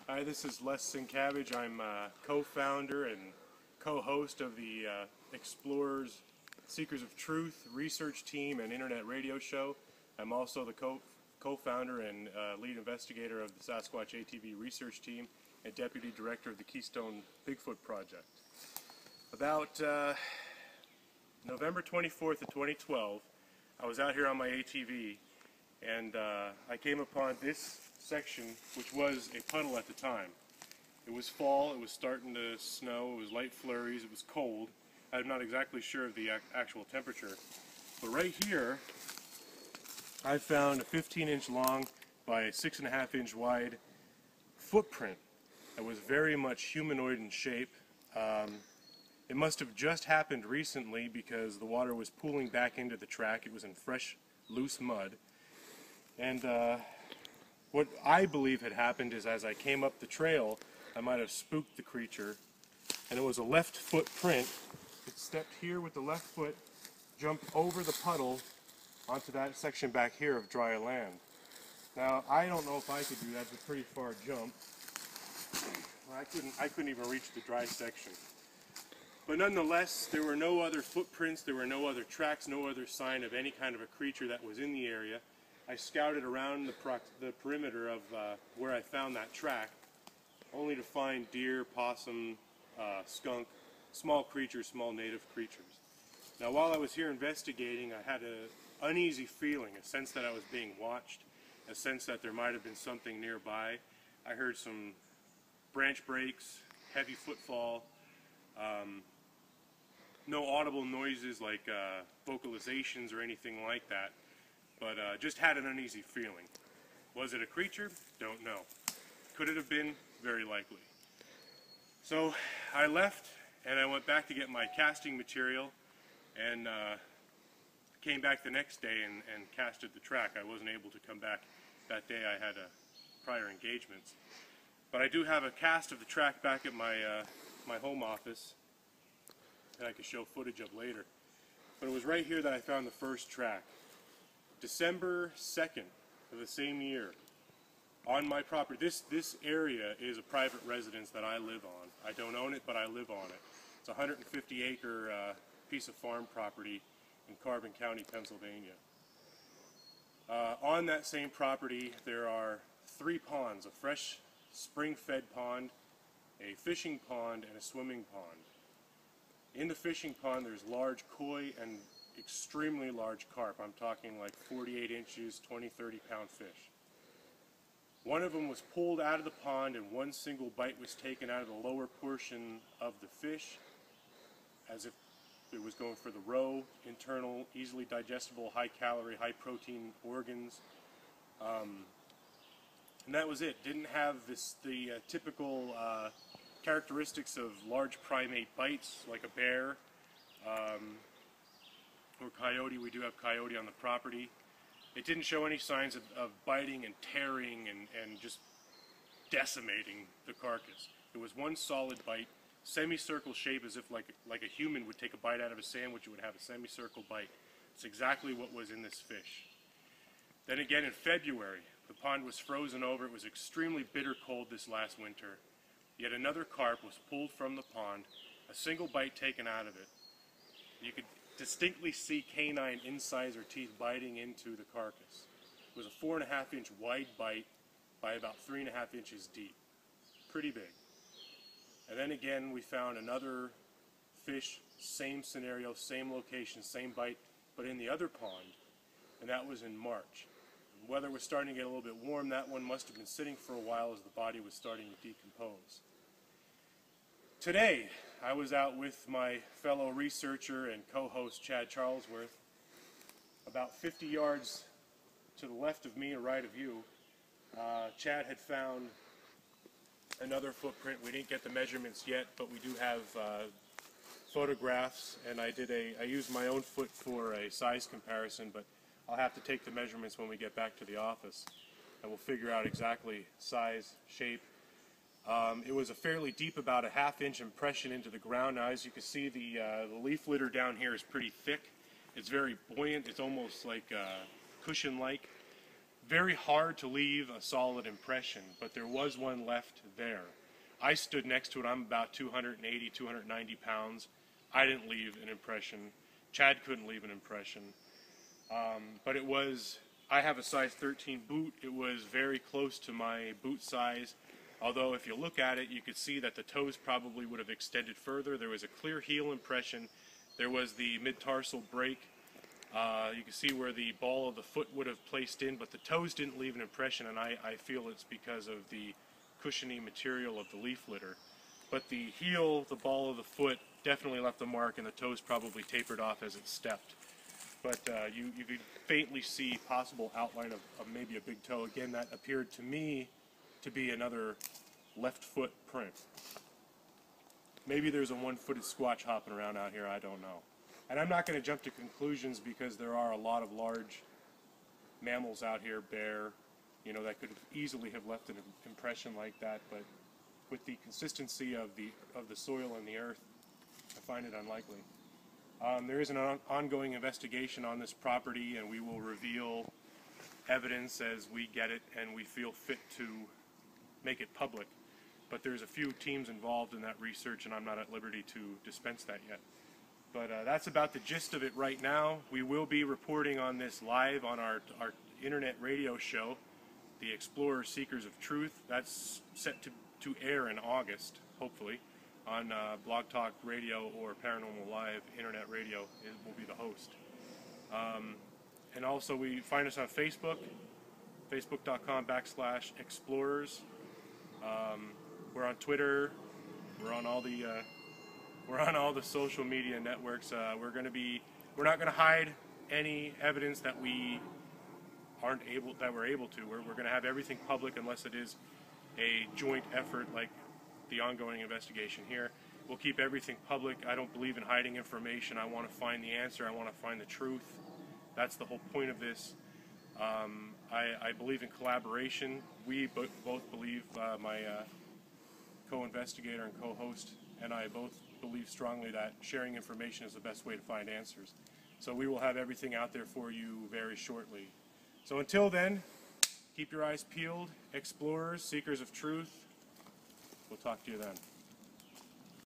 Hi, this is Les Sinkavage. I'm co-founder and co-host of the Xplorers Seekers of Truth research team and internet radio show. I'm also the co-founder and lead investigator of the Sasquatch ATV research team and deputy director of the Keystone Bigfoot Project. About November 24th of 2012, I was out here on my ATV and I came upon this section, which was a puddle at the time. It was fall, it was starting to snow, it was light flurries, it was cold. I'm not exactly sure of the actual temperature. But right here, I found a 15-inch long by 6.5-inch wide footprint that was very much humanoid in shape. It must have just happened recently because the water was pooling back into the track. It was in fresh, loose mud. And what I believe had happened is as I came up the trail, I might have spooked the creature, and it was a left foot print. It stepped here with the left foot, jumped over the puddle onto that section back here of dry land. Now, I don't know if I could do that. It's a pretty far jump. I couldn't even reach the dry section. But nonetheless, there were no other footprints, there were no other tracks, no other sign of any kind of a creature that was in the area. I scouted around the perimeter of where I found that track, only to find deer, possum, skunk, small creatures, small native creatures. Now, while I was here investigating, I had an uneasy feeling, a sense that I was being watched, a sense that there might have been something nearby. I heard some branch breaks, heavy footfall, no audible noises like vocalizations or anything like that. But just had an uneasy feeling. Was it a creature? Don't know. Could it have been? Very likely. So I left and I went back to get my casting material and came back the next day and casted the track. I wasn't able to come back that day. I had prior engagements. But I do have a cast of the track back at my, my home office that I could show footage of later. But it was right here that I found the first track. December 2nd of the same year, on my property. This area is a private residence that I live on. I don't own it, but I live on it. It's a 150-acre piece of farm property in Carbon County, Pennsylvania. On that same property, there are 3 ponds: a fresh spring-fed pond, a fishing pond, and a swimming pond. In the fishing pond, there's large koi and extremely large carp. I'm talking like 48 inches, 20, 30-pound fish. One of them was pulled out of the pond and one single bite was taken out of the lower portion of the fish as if it was going for the roe, internal, easily digestible, high-calorie, high-protein organs. And that was it. Didn't have the typical characteristics of large primate bites like a bear, or coyote. We do have coyote on the property. It didn't show any signs of biting and tearing and just decimating the carcass. It was one solid bite, semicircle shape, as if like a human would take a bite out of a sandwich. It would have a semicircle bite. It's exactly what was in this fish. Then again in February, the pond was frozen over. It was extremely bitter cold this last winter. Yet another carp was pulled from the pond, a single bite taken out of it. You could distinctly see canine incisor teeth biting into the carcass. It was a 4.5-inch wide bite by about 3.5 inches deep. Pretty big. And then again we found another fish, same scenario, same location, same bite, but in the other pond, and that was in March. The weather was starting to get a little bit warm. That one must have been sitting for a while as the body was starting to decompose. Today, I was out with my fellow researcher and co-host Chad Charlesworth. About 50 yards to the left of me or right of you, Chad had found another footprint. We didn't get the measurements yet, but we do have photographs, and I used my own foot for a size comparison, but I'll have to take the measurements when we get back to the office, and we'll figure out exactly size, shape. It was a fairly deep, about a 1/2-inch impression into the ground. Now, as you can see, the leaf litter down here is pretty thick. It's very buoyant. It's almost like cushion-like. very hard to leave a solid impression, but there was one left there. I stood next to it. I'm about 280, 290 pounds. I didn't leave an impression. Chad couldn't leave an impression. But it was, I have a size 13 boot. It was very close to my boot size. Although if you look at it, you could see that the toes probably would have extended further. There was a clear heel impression. There was the mid-tarsal break. You can see where the ball of the foot would have placed in, but the toes didn't leave an impression, and I feel it's because of the cushiony material of the leaf litter. But the heel, the ball of the foot, definitely left a mark, and the toes probably tapered off as it stepped. But you could faintly see possible outline of maybe a big toe. Again, that appeared to me to be another left foot print. Maybe there's a one-footed Squatch hopping around out here, I don't know. And I'm not going to jump to conclusions because there are a lot of large mammals out here, bear, that could easily have left an impression like that, but with the consistency of the soil and the earth, I find it unlikely. There is an ongoing investigation on this property, and we will reveal evidence as we get it and we feel fit to make it public. But there's a few teams involved in that research, and I'm not at liberty to dispense that yet. But that's about the gist of it right now. We will be reporting on this live on our internet radio show, the Xplorers, Seekers of Truth. That's set to air in August, hopefully, on Blog Talk Radio or Paranormal Live Internet Radio. It will be the host. And also, we find us on Facebook, facebook.com/Xplorers. We're on Twitter. We're on all the social media networks. We're not going to hide any evidence that we're able to. We're going to have everything public unless it is a joint effort like the ongoing investigation here. We'll keep everything public. I don't believe in hiding information. I want to find the answer. I want to find the truth. That's the whole point of this. I believe in collaboration. We both believe, my co-investigator and co-host and I both believe strongly that sharing information is the best way to find answers. So we will have everything out there for you very shortly. So until then, keep your eyes peeled. Explorers, Seekers of Truth. We'll talk to you then.